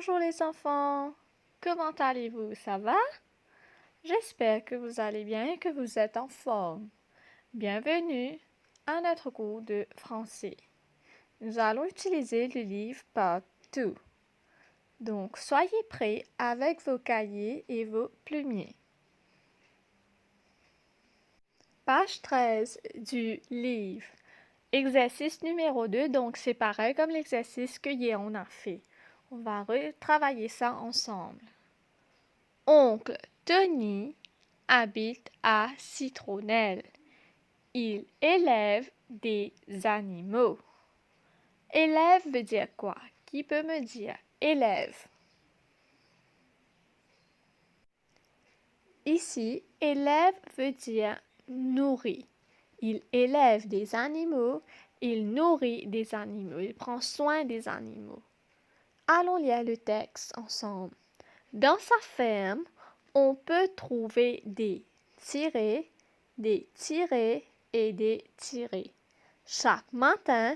Bonjour les enfants, comment allez-vous? Ça va? J'espère que vous allez bien et que vous êtes en forme. Bienvenue à notre cours de français. Nous allons utiliser le livre Partout. Donc, soyez prêts avec vos cahiers et vos plumiers. Page 13 du livre. Exercice numéro 2, donc c'est pareil comme l'exercice que hier on a fait. On va retravailler ça ensemble. Oncle Tony habite à Citronnelle. Il élève des animaux. Élève veut dire quoi? Qui peut me dire? Élève. Ici, élève veut dire nourrir. Il élève des animaux, il nourrit des animaux, il prend soin des animaux. Allons lire le texte ensemble. Dans sa ferme, on peut trouver des tirets, des tirets et des tirets. Chaque matin,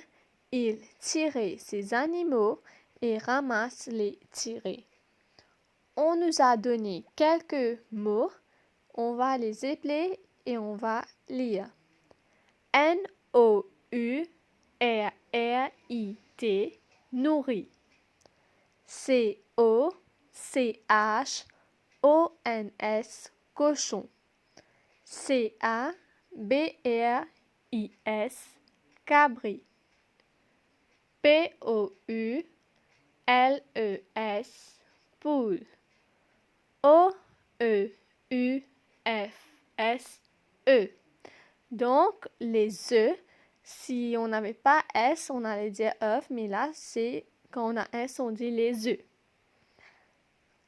il tirait ses animaux et ramasse les tirets. On nous a donné quelques mots. On va les épeler et on va lire. N-O-U-R-R-I-T, nourrit. C-O-C-H-O-N-S, cochon. C-A-B-R-I-S, cabri. P-O-U-L-E-S, poule. O-E-U-F-S-E. Donc, les œufs, si on n'avait pas S, on allait dire œuf, mais là, c'est quand on a S, on dit les œufs.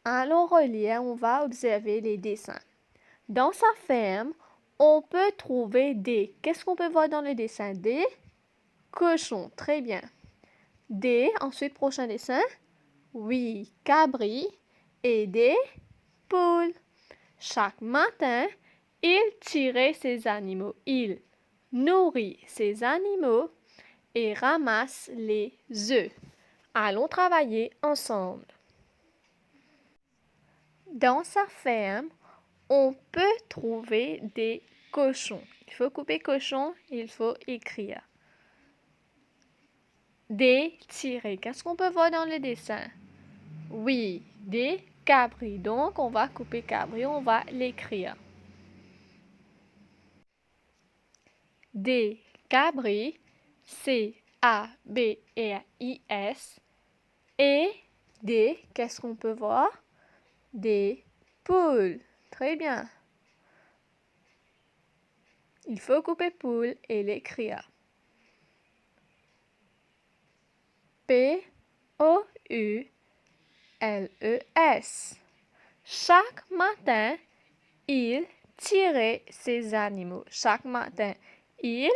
Allons relire, on va observer les dessins. Dans sa ferme, on peut trouver des... Qu'est-ce qu'on peut voir dans le dessin? Des cochons, très bien. Des, ensuite, prochain dessin. Oui, cabri et des poules. Chaque matin, il tirait ses animaux. Il nourrit ses animaux et ramasse les œufs. Allons travailler ensemble. Dans sa ferme, on peut trouver des cochons. Il faut couper cochon, il faut écrire. Des tirets. Qu'est-ce qu'on peut voir dans le dessin? Oui, des cabris. Donc, on va couper cabri, on va l'écrire. Des cabris, C-A-B-R-I-S. Et des, qu'est-ce qu'on peut voir? Des poules. Très bien. Il faut couper poule et l'écrire. P-O-U-L-E-S. Chaque matin, il tirait ses animaux. Chaque matin, il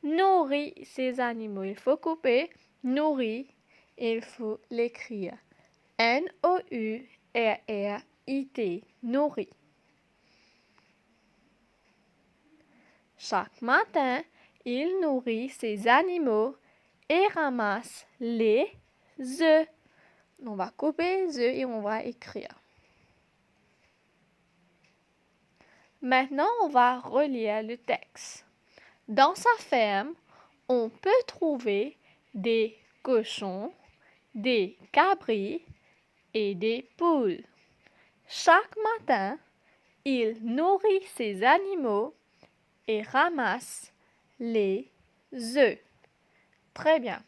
nourrit ses animaux. Il faut couper nourrit et il faut l'écrire. N-O-U-R-R-I-T. Nourrit. Chaque matin, il nourrit ses animaux et ramasse les œufs. On va couper les œufs et on va écrire. Maintenant, on va relire le texte. Dans sa ferme, on peut trouver des cochons, des cabris et des poules. Chaque matin, il nourrit ses animaux et ramasse les œufs. Très bien.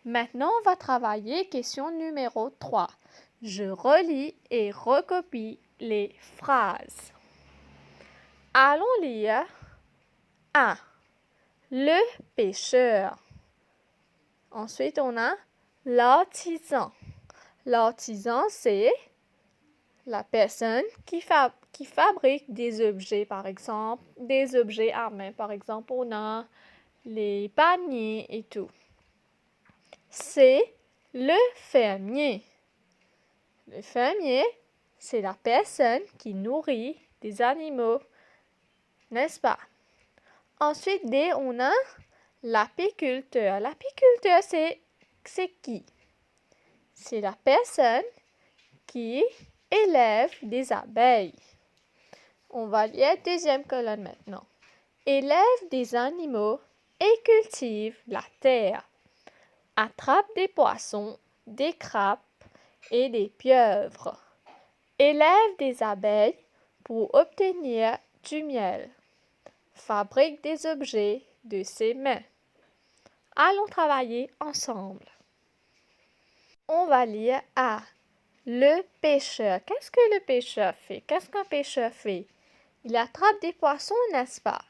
Maintenant, on va travailler question numéro 3. Je relis et recopie les phrases. Allons lire 1. Le pêcheur. Ensuite, on a l'artisan. L'artisan, c'est la personne qui fabrique des objets, par exemple, des objets à main. Par exemple, on a les paniers et tout. C'est le fermier. Le fermier, c'est la personne qui nourrit des animaux, n'est-ce pas? Ensuite, on a l'apiculteur. L'apiculteur, c'est qui? C'est la personne qui élève des abeilles? On va lire deuxième colonne maintenant. Élève des animaux et cultive la terre. Attrape des poissons, des crabes et des pieuvres. Élève des abeilles pour obtenir du miel. Fabrique des objets de ses mains. Allons travailler ensemble. On va lire A. Le pêcheur. Qu'est-ce que le pêcheur fait? Qu'est-ce qu'un pêcheur fait? Il attrape des poissons, n'est-ce pas?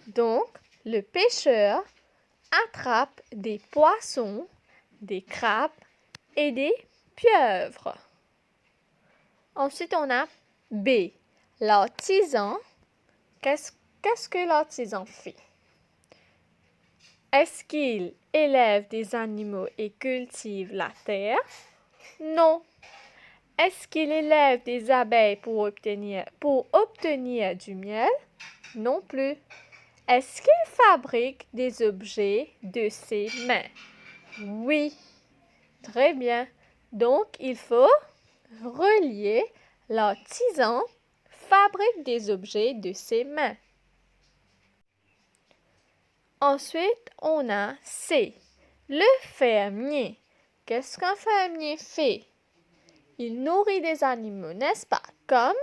Donc, le pêcheur attrape des poissons, des crabes et des pieuvres. Ensuite, on a B. L'artisan. Qu'est-ce que l'artisan fait? Est-ce qu'il élève des animaux et cultive la terre? Non. Est-ce qu'il élève des abeilles pour obtenir du miel? Non plus. Est-ce qu'il fabrique des objets de ses mains? Oui. Très bien. Donc, il faut relier l'artisan fabrique des objets de ses mains. Ensuite, on a C. Le fermier. Qu'est-ce qu'un fermier fait? Il nourrit des animaux, n'est-ce pas? Comme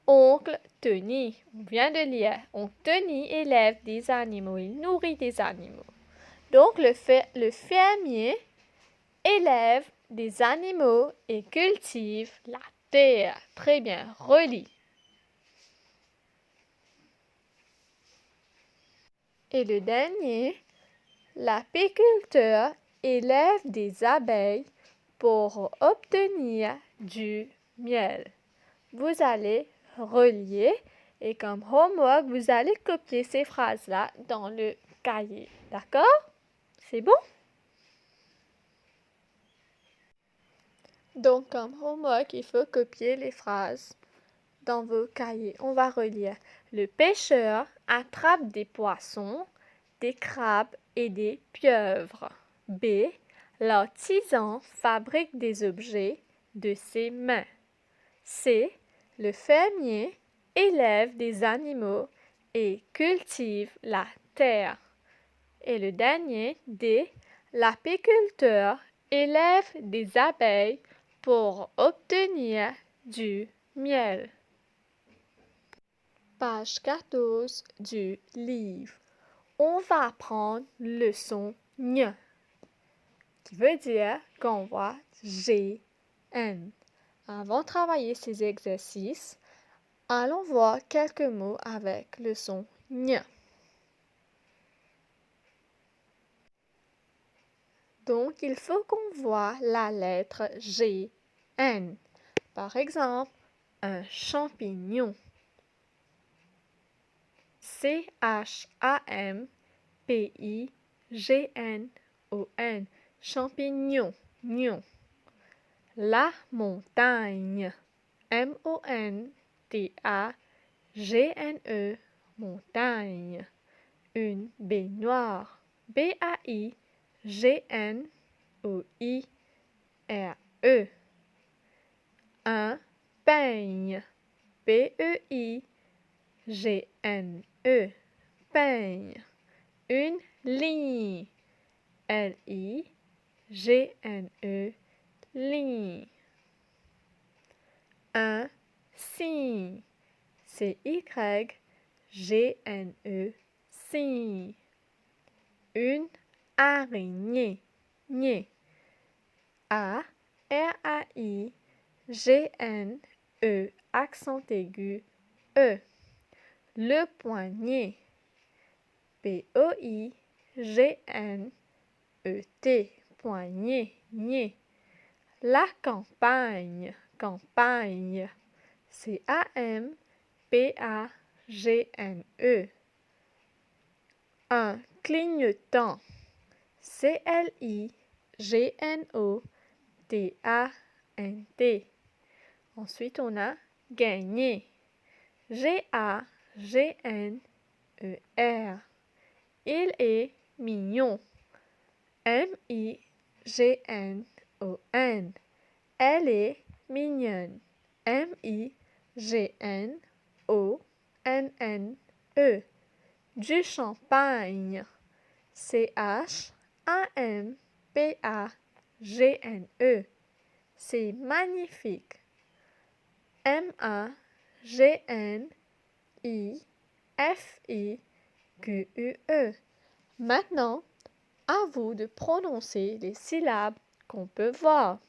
oncle Tony. On vient de lire. Oncle Tony élève des animaux, il nourrit des animaux. Donc, le fermier élève des animaux et cultive la terre. Très bien, relis. Et le dernier, l'apiculteur élève des abeilles pour obtenir du miel. Vous allez relier et comme homework, vous allez copier ces phrases-là dans le cahier. D'accord? C'est bon? Donc, comme homework, il faut copier les phrases dans vos cahiers. On va relire. Le pêcheur attrape des poissons, des crabes et des pieuvres. B. L'artisan fabrique des objets de ses mains. C. Le fermier élève des animaux et cultive la terre. Et le dernier, D. L'apiculteur élève des abeilles pour obtenir du miel. Page 14 du livre. On va apprendre le son ñ, qui veut dire qu'on voit G-N. Avant de travailler ces exercices, allons voir quelques mots avec le son ñ. Donc, il faut qu'on voit la lettre G-N. Par exemple, un champignon. C-H-A-M-P-I-G-N-O-N. Champignon. Gnon. La montagne. M-O-N-T-A-G-N-E. Montagne. Une baignoire. B-A-I-G-N-O-I-R-E. Un peigne. P-E-I-G-N-E. Peigne. Une ligne. L-I-G-N-E. Ligne. Un cygne. C-Y-G-N-E. Cygne. Une araignée. Gné. A-R-A-I-G-N-E. Accent aigu. E. Le poignet. P-O-I-G-N-E-T. Poignet. Gné. La campagne. Campagne. C-A-M-P-A-G-N-E. Un clignotant. C-L-I-G-N-O-T-A-N-T. Ensuite, on a gagner. G-A-G-N-E-R. Il est mignon. M-I-G-N-O-N. Elle est mignonne. M-I-G-N-O-N-N-E. Du champagne. C-H-A-M-P-A-G-N-E. C'est magnifique. M-A-G-N-I-F-I-Q-U-E. Maintenant, à vous de prononcer les syllabes qu'on peut voir.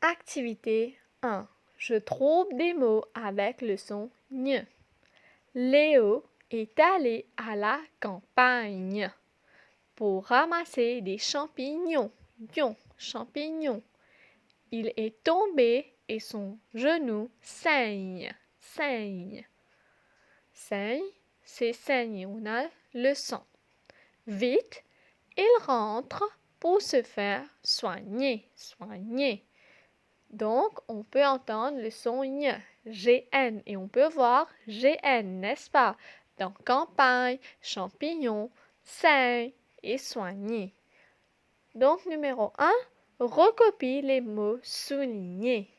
Activité 1. Je trouve des mots avec le son ñ. Léo est allé à la campagne pour ramasser des champignons. Champignons. Il est tombé et son genou saigne. Saigne, c'est saigner. On a le sang. Vite, il rentre pour se faire soigner. Soigner. Donc, on peut entendre le son ñ, GN, et on peut voir GN, n'est-ce pas? Dans campagne, champignon, sain et soigner. Donc, numéro 1, recopie les mots soulignés.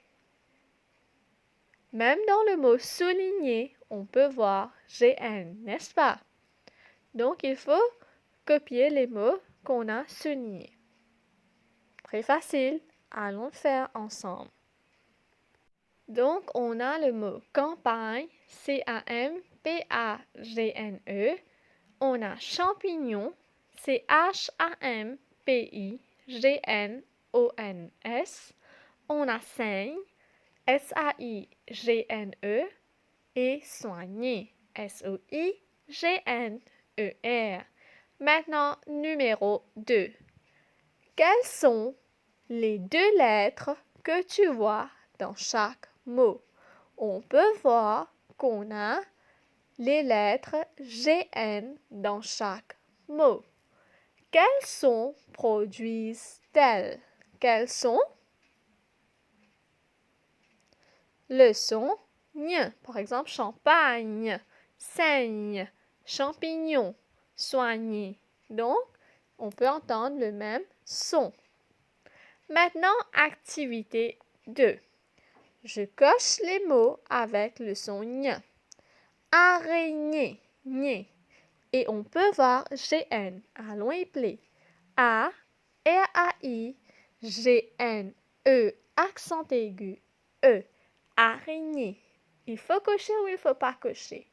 Même dans le mot souligné, on peut voir GN, n'est-ce pas? Donc, il faut copier les mots qu'on a soulignés. Très facile. Allons le faire ensemble. Donc, on a le mot campagne, C-A-M-P-A-G-N-E. On a champignon, C-H-A-M-P-I-G-N-O-N-S. On a saigne, S-A-I-G-N-E. Et soigner, S-O-I-G-N-E-R. Maintenant, numéro 2. Quelles sont les 2 lettres que tu vois dans chaque mot? On peut voir qu'on a les lettres GN dans chaque mot. Quels sons produisent-elles? Quels sons? Le son ñ. Par exemple, champagne, saigne, champignon, soigner. Donc, on peut entendre le même son. Maintenant, activité 2. Je coche les mots avec le son ñ. Araignée, ñ. Et on peut voir GN. Allons épeler. A, R-A-I, G-N-E, accent aigu, E. Araignée. Il faut cocher ou il ne faut pas cocher?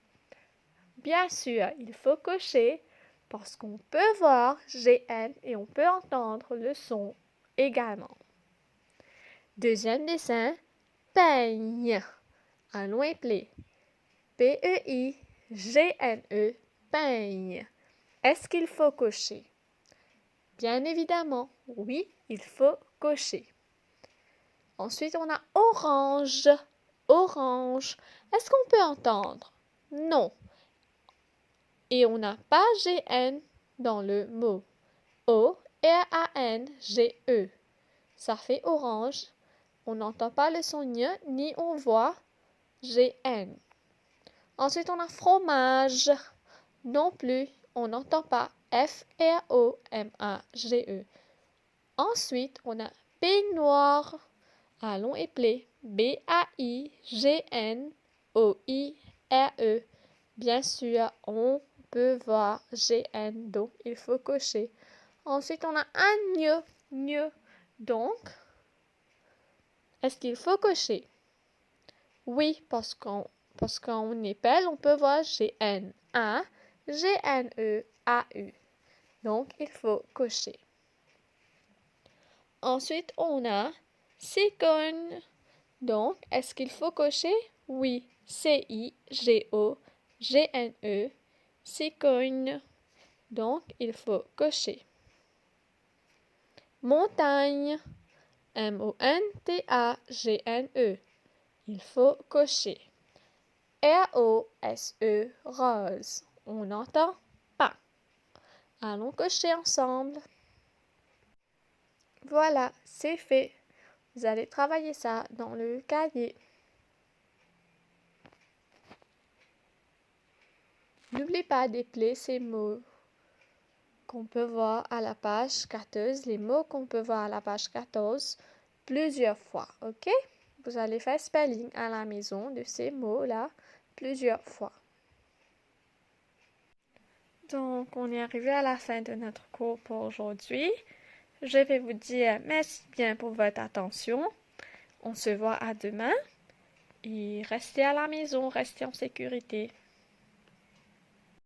Bien sûr, il faut cocher parce qu'on peut voir GN et on peut entendre le son également. Deuxième dessin, peigne. Allons épeler. P-E-I-G-N-E, peigne. Est-ce qu'il faut cocher? Bien évidemment, oui, il faut cocher. Ensuite, on a orange. Orange. Est-ce qu'on peut entendre? Non. Et on n'a pas GN dans le mot. O-R-A-N-G-E. Ça fait orange. On n'entend pas le son ñ, ni on voit GN. Ensuite, on a fromage. Non plus, on n'entend pas F-R-O-M-A-G-E. Ensuite, on a baignoire. Allons épeler. B-A-I-G-N-O-I-R-E. Bien sûr, on peut voir GN, donc il faut cocher. Ensuite, on a un ñ. Donc, est-ce qu'il faut cocher? Oui, parce qu'on épelle, on peut voir GN. A, G-N-E-A-U. Donc, il faut cocher. Ensuite, on a cigogne. Donc, est-ce qu'il faut cocher? Oui, C-I-G-O-G-N-E, cigogne. Donc, il faut cocher. Montagne, M-O-N-T-A-G-N-E. Il faut cocher. R-O-S-E, rose. On n'entend pas. Allons cocher ensemble. Voilà, c'est fait. Vous allez travailler ça dans le cahier. N'oubliez pas d'épeler ces mots qu'on peut voir à la page 14, les mots qu'on peut voir à la page 14 plusieurs fois, ok? Vous allez faire spelling à la maison de ces mots-là plusieurs fois. Donc, on est arrivé à la fin de notre cours pour aujourd'hui. Je vais vous dire merci bien pour votre attention. On se voit à demain et restez à la maison, restez en sécurité.